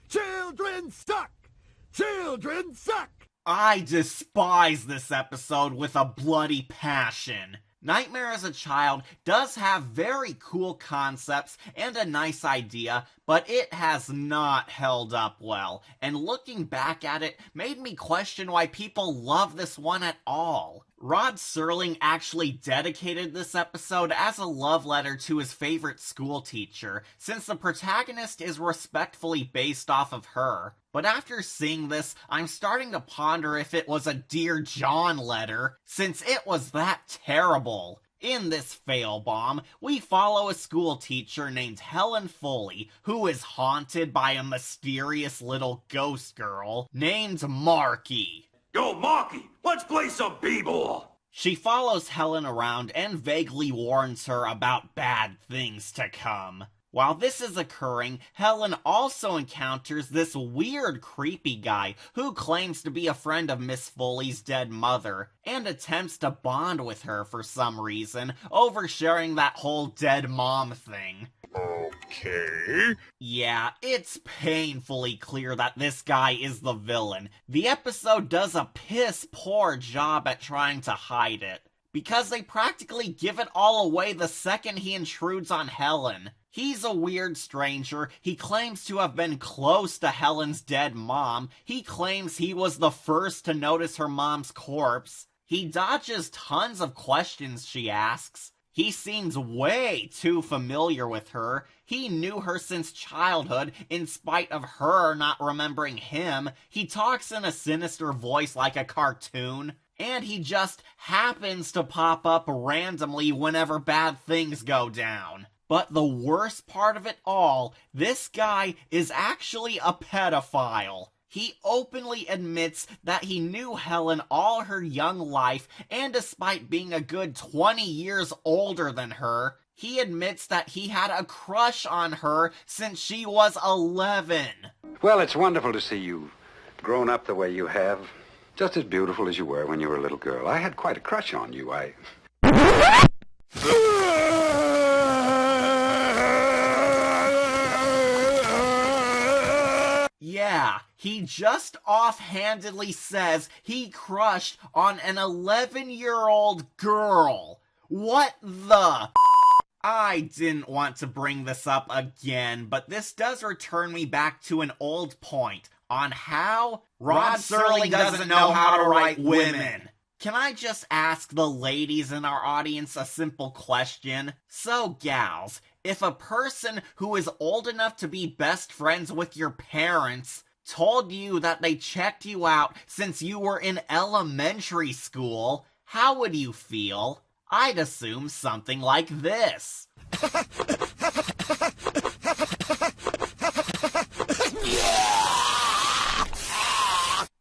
Children suck! Children suck! I despise this episode with a bloody passion. Nightmare as a Child does have very cool concepts and a nice idea, but it has not held up well, and looking back at it made me question why people love this one at all. Rod Serling actually dedicated this episode as a love letter to his favorite school teacher, since the protagonist is respectfully based off of her. But after seeing this, I'm starting to ponder if it was a Dear John letter, since it was that terrible. In this fail bomb, we follow a school teacher named Helen Foley, who is haunted by a mysterious little ghost girl named Marky. Yo, Marky, let's play some b-ball. She follows Helen around and vaguely warns her about bad things to come. While this is occurring, Helen also encounters this weird, creepy guy who claims to be a friend of Miss Foley's dead mother, and attempts to bond with her for some reason, oversharing that whole dead mom thing. Okay. Yeah, it's painfully clear that this guy is the villain. The episode does a piss-poor job at trying to hide it, because they practically give it all away the second he intrudes on Helen. He's a weird stranger. He claims to have been close to Helen's dead mom. He claims he was the first to notice her mom's corpse. He dodges tons of questions she asks. He seems way too familiar with her. He knew her since childhood, in spite of her not remembering him. He talks in a sinister voice like a cartoon. And he just happens to pop up randomly whenever bad things go down. But the worst part of it all, this guy is actually a pedophile. He openly admits that he knew Helen all her young life, and despite being a good 20 years older than her, he admits that he had a crush on her since she was 11. Well, it's wonderful to see you grown up the way you have. Just as beautiful as you were when you were a little girl. I had quite a crush on you. Yeah, he just offhandedly says he crushed on an 11-year-old girl. What the? I didn't want to bring this up again, but this does return me back to an old point on how Rod Serling doesn't know how to write women. Can I just ask the ladies in our audience a simple question? So, gals, if a person who is old enough to be best friends with your parents told you that they checked you out since you were in elementary school, how would you feel? I'd assume something like this.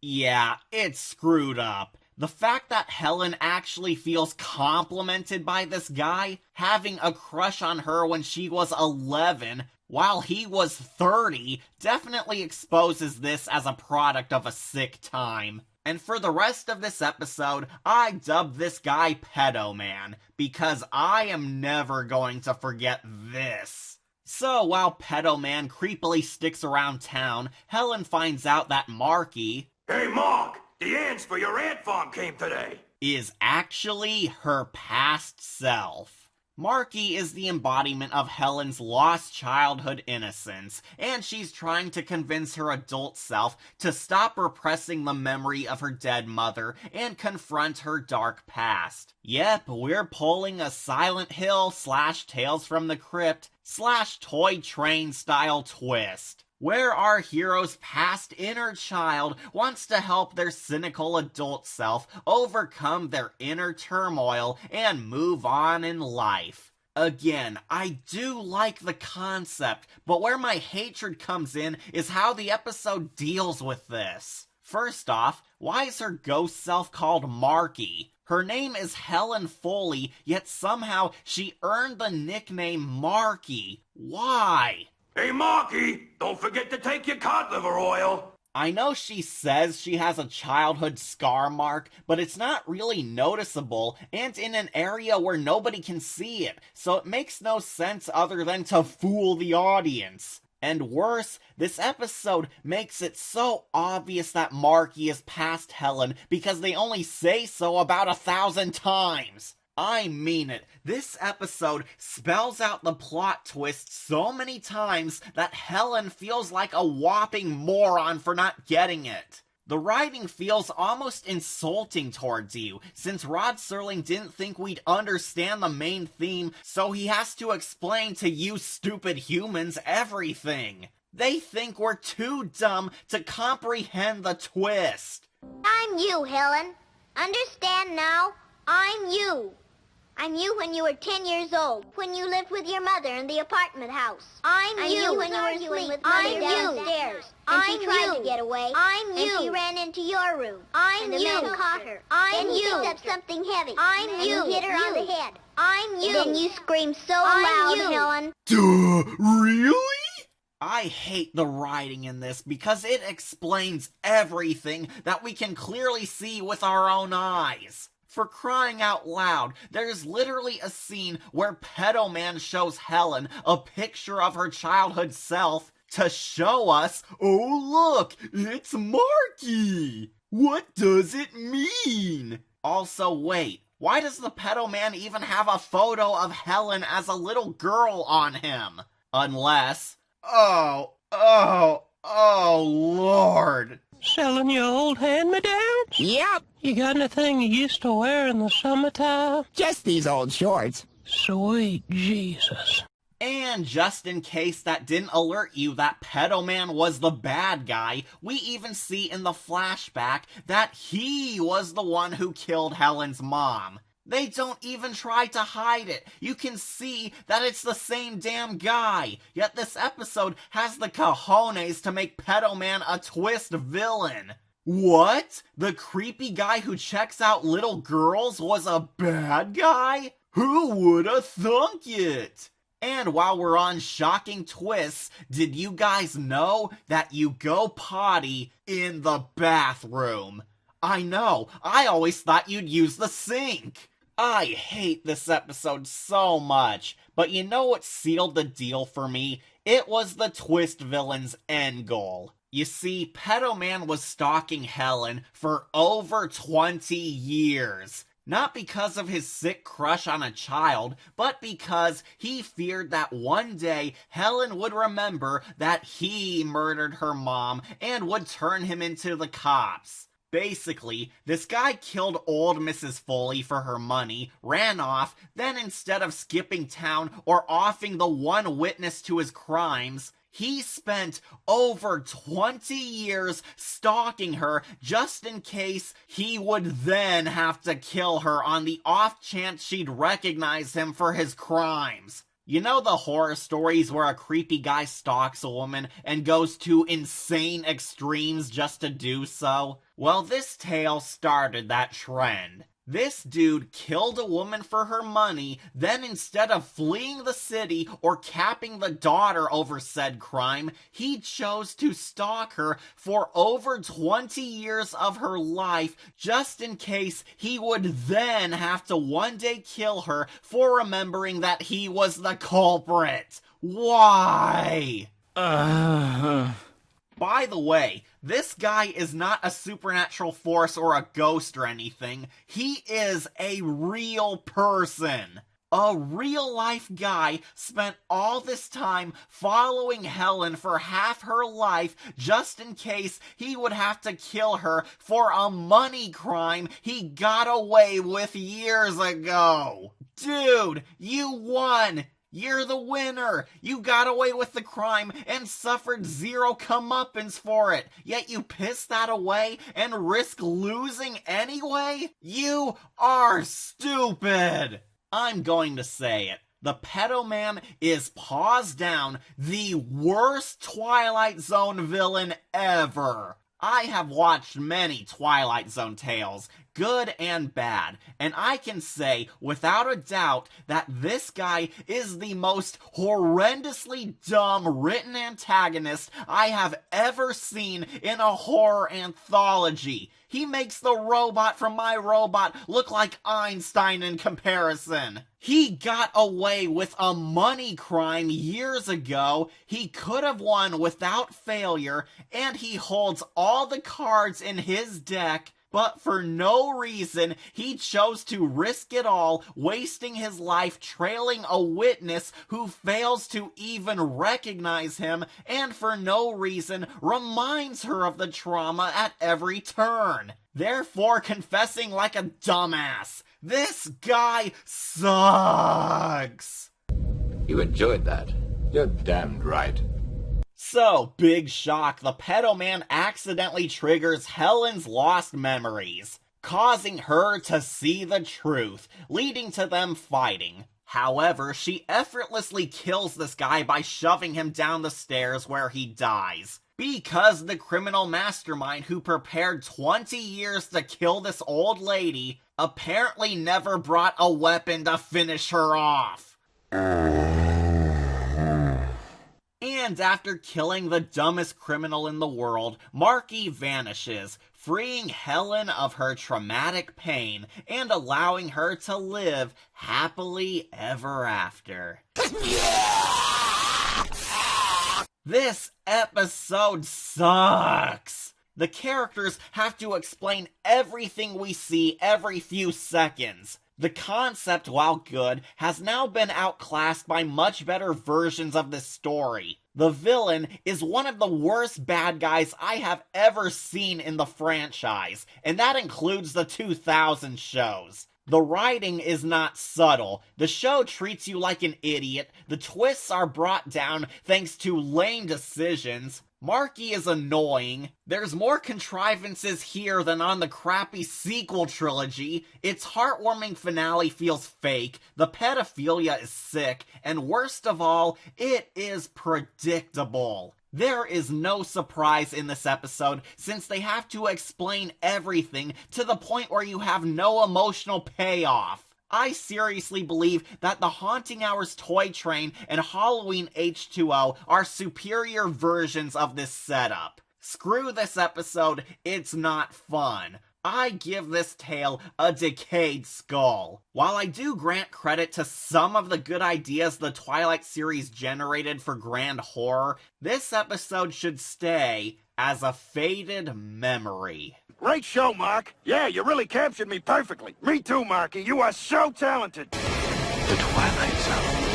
Yeah, it's screwed up. The fact that Helen actually feels complimented by this guy, having a crush on her when she was 11, while he was 30, definitely exposes this as a product of a sick time. And for the rest of this episode, I dubbed this guy Pedo Man, because I am never going to forget this. So while Pedo Man creepily sticks around town, Helen finds out that Marky, Hey, Mark, the ants for your ant farm came today. Is actually her past self. Marky is the embodiment of Helen's lost childhood innocence, and she's trying to convince her adult self to stop repressing the memory of her dead mother and confront her dark past. Yep, we're pulling a Silent Hill / Tales from the Crypt / Toy Train style twist, where our hero's past inner child wants to help their cynical adult self overcome their inner turmoil and move on in life. Again, I do like the concept, but where my hatred comes in is how the episode deals with this. First off, why is her ghost self called Marky? Her name is Helen Foley, yet somehow she earned the nickname Marky. Why? Hey, Marky, don't forget to take your cod liver oil. I know she says she has a childhood scar mark, but it's not really noticeable, and in an area where nobody can see it, so it makes no sense other than to fool the audience. And worse, this episode makes it so obvious that Marky is past Helen because they only say so about 1,000 times. I mean it. This episode spells out the plot twist so many times that Helen feels like a whopping moron for not getting it. The writing feels almost insulting towards you, since Rod Serling didn't think we'd understand the main theme, so he has to explain to you stupid humans everything. They think we're too dumb to comprehend the twist. I'm you, Helen. Understand now? I'm you. I'm you when you were 10 years old, when you lived with your mother in the apartment house. I'm you when you were arguing with Mother downstairs, and she tried to get away. I'm you. And she ran into your room. I'm you. And the men caught her. I'm you. And you picked up something heavy. I'm you. And hit her on the head. I'm you. And then you screamed so loud, Helen. Duh, really? I hate the writing in this because it explains everything that we can clearly see with our own eyes. For crying out loud, there's literally a scene where Pedo Man shows Helen a picture of her childhood self to show us, oh look, it's Marky! What does it mean? Also, wait, why does the Pedo Man even have a photo of Helen as a little girl on him? Unless, oh Lord. Selling your old hand-me-downs? Yep. You got anything you used to wear in the summertime? Just these old shorts. Sweet Jesus. And just in case that didn't alert you that Pedo Man was the bad guy, we even see in the flashback that he was the one who killed Helen's mom. They don't even try to hide it. You can see that it's the same damn guy. Yet this episode has the cojones to make Pedo Man a twist villain. What? The creepy guy who checks out little girls was a bad guy? Who woulda thunk it? And while we're on shocking twists, did you guys know that you go potty in the bathroom? I know, I always thought you'd use the sink. I hate this episode so much, but you know what sealed the deal for me? It was the twist villain's end goal. You see, Pedo Man was stalking Helen for over 20 years. Not because of his sick crush on a child, but because he feared that one day Helen would remember that he murdered her mom and would turn him into the cops. Basically, this guy killed old Mrs. Foley for her money, ran off, then instead of skipping town or offing the one witness to his crimes, he spent over 20 years stalking her just in case he would then have to kill her on the off chance she'd recognize him for his crimes. You know the horror stories where a creepy guy stalks a woman and goes to insane extremes just to do so? Well, this tale started that trend. This dude killed a woman for her money, then instead of fleeing the city or capping the daughter over said crime, he chose to stalk her for over 20 years of her life just in case he would then have to one day kill her for remembering that he was the culprit. Why? By the way, this guy is not a supernatural force or a ghost or anything. He is a real person. A real-life guy spent all this time following Helen for half her life just in case he would have to kill her for a money crime he got away with years ago. Dude, you won! You're the winner! You got away with the crime and suffered zero comeuppance for it, yet you piss that away and risk losing anyway? You are stupid! I'm going to say it. The Pedo Man is paws down the worst Twilight Zone villain ever. I have watched many Twilight Zone tales, good and bad, and I can say without a doubt that this guy is the most horrendously dumb written antagonist I have ever seen in a horror anthology. He makes the robot from My Robot look like Einstein in comparison. He got away with a money crime years ago, he could have won without failure, and he holds all the cards in his deck, but for no reason, he chose to risk it all, wasting his life trailing a witness who fails to even recognize him, and for no reason reminds her of the trauma at every turn. Therefore confessing like a dumbass. This guy sucks. You enjoyed that. You're damned right. So, big shock, the pedo man accidentally triggers Helen's lost memories, causing her to see the truth, leading to them fighting. However, she effortlessly kills this guy by shoving him down the stairs where he dies. Because the criminal mastermind who prepared 20 years to kill this old lady apparently never brought a weapon to finish her off. And after killing the dumbest criminal in the world, Marky vanishes, freeing Helen of her traumatic pain and allowing her to live happily ever after. This episode sucks! The characters have to explain everything we see every few seconds. The concept, while good, has now been outclassed by much better versions of this story. The villain is one of the worst bad guys I have ever seen in the franchise, and that includes the 2000 shows. The writing is not subtle. The show treats you like an idiot. The twists are brought down thanks to lame decisions. Marky is annoying. There's more contrivances here than on the crappy sequel trilogy. Its heartwarming finale feels fake. The pedophilia is sick. And worst of all, it is predictable. There is no surprise in this episode, since they have to explain everything to the point where you have no emotional payoff. I seriously believe that the Haunting Hours Toy Train and Halloween H2O are superior versions of this setup. Screw this episode, it's not fun. I give this tale a decayed skull. While I do grant credit to some of the good ideas the Twilight series generated for grand horror, this episode should stay as a faded memory. Great show, Mark. Yeah, you really captured me perfectly. Me too, Marky. You are so talented. The Twilight Zone.